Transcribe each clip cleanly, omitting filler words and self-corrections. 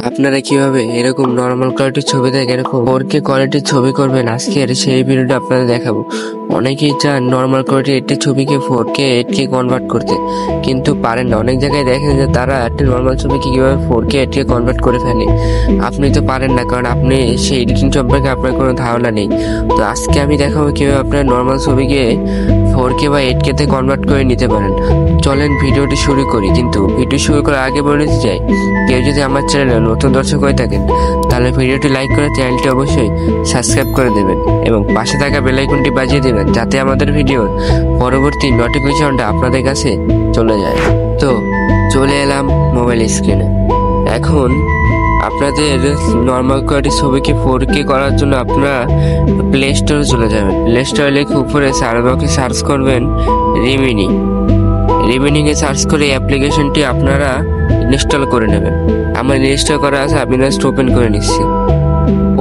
আপনারা কিভাবে এরকম নর্মাল কোয়ালিটির ছবি থেকে এরকম 4K কোয়ালিটির ছবি করবেন আজকের সেই ভিডিওটা আপনাদের দেখাবো। অনেকেই চান নর্মাল কোয়ালিটির একটি ছবিকে 4K 8K কনভার্ট করতে, কিন্তু পারেন না। অনেক জায়গায় দেখেন যে তারা একটি নর্মাল ছবিকে কিভাবে 4K 8K কনভার্ট করে ফেলে। আপনি তো পারেন না, কারণ আপনি সেই এডিটিং সম্পর্কে আপনার কোনো ধারণা নেই। তো আজকে আমি দেখাবো কিভাবে আপনার নর্মাল ছবিকে 4K বা 8K তে কনভার্ট করে নিতে পারেন। চলেন ভিডিওটি শুরু করি। কিন্তু ভিডিও শুরু করার আগে বলে দিতে চাই, কেউ যদি আমার চ্যানেলে নতুন দর্শক হয়ে থাকেন তাহলে ভিডিওটি লাইক করে চ্যানেলটি অবশ্যই সাবস্ক্রাইব করে দেবেন এবং পাশে থাকা বেল আইকনটি বাজিয়ে দেবেন, যাতে আমাদের ভিডিওর পরবর্তী নোটিফিকেশনটা আপনাদের কাছে চলে যায়। তো চলে এলাম মোবাইল স্ক্রিনে। এখন আপনাদের নর্মাল কোয়ালিটির ছবিকে 4K করার জন্য আপনারা প্লে স্টোরে চলে যাবেন। প্লে স্টোরে লিখে উপরে সার্চ বক্সে সার্চ করবেন রিমিনি। রিমিনিকে সার্চ করে অ্যাপ্লিকেশনটি আপনারা ইনস্টল করে নেবেন। আমার ইনস্টল করা আছে, আমি জাস্ট ওপেন করে নিচ্ছি।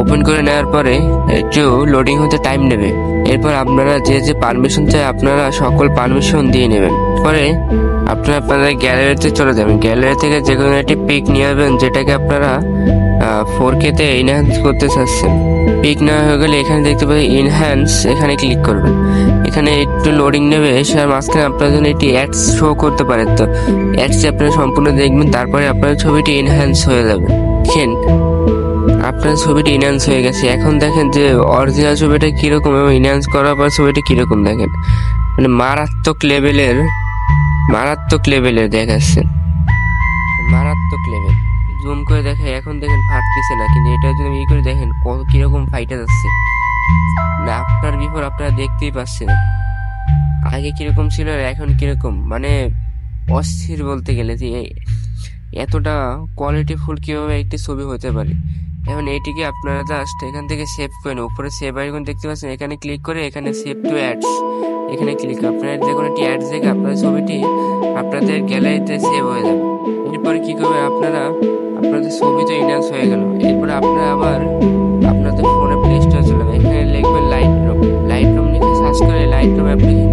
ওপেন করে নেওয়ার পরে একটু লোডিং হতে টাইম নেবে। এরপর আপনারা যে যে পারমিশন চাই আপনারা সকল পারমিশন দিয়ে নেবেন। পরে আপনারা আপনাদের গ্যালারিতে চলে যাবেন। গ্যালারি থেকে যে কোনো একটি পিক নিয়ে আসবেন যেটাকে আপনারা 4K তে এনহ্যান্স করতে চাচ্ছেন। পিক নেওয়া হয়ে গেলে এখানে দেখতে পাবেন এনহ্যান্স, এখানে ক্লিক করবেন। এখানে একটু লোডিং নেবে, এসার মাঝখানে আপনার জন্য একটি অ্যাডস শো করতে পারে। তো অ্যাডসটি আপনারা সম্পূর্ণ দেখবেন, তারপরে আপনার ছবিটি এনহ্যান্স হয়ে যাবে। দেখেন আপনার ছবিটি ইনহ্যান্স হয়ে গেছে। এখন দেখেন যে অরিজিনাল ছবিটা কিরকম এবং ইনহ্যান্স করার পর ছবিটি কিরকম দেখেন, মানে মারাত্মক লেভেলের দেখাচ্ছে, মারাত্মক লেভেল। জুম করে দেখে এখন দেখেন ফাটতেছে না, কিন্তু এটা যদি ই করে দেখেন কিরকম ফাইটা যাচ্ছে। না আপনার বিফোর আপনারা দেখতেই পাচ্ছেন আগে কিরকম ছিল আর এখন কিরকম, মানে অস্থির বলতে গেলে যে এতটা কোয়ালিটিফুল কিভাবে একটি ছবি হতে পারে। এখন এইটিকে আপনারা জাস্ট এখান থেকে সেভ করেন। উপরে সেভ আইকন দেখতে পাচ্ছেন, এখানে ক্লিক করে এখানে সেভ টু অ্যাডস, এখানে ক্লিক করে আপনারা যে কোনো একটি অ্যাডস দেখে আপনাদের ছবিটি আপনাদের গ্যালারিতে সেভ হয়ে যাবে। এরপরে কি করবেন আপনারা, আপনাদের ছবি তো ইনহ্যান্স হয়ে গেল। এরপরে আপনারা আবার আপনাদের ফোনে প্লে স্টোরে চলে যাবেন। এখানে লিখবেন লাইট রুম লিখে সার্চ করে লাইট রুম অ্যাপ্লিকেশন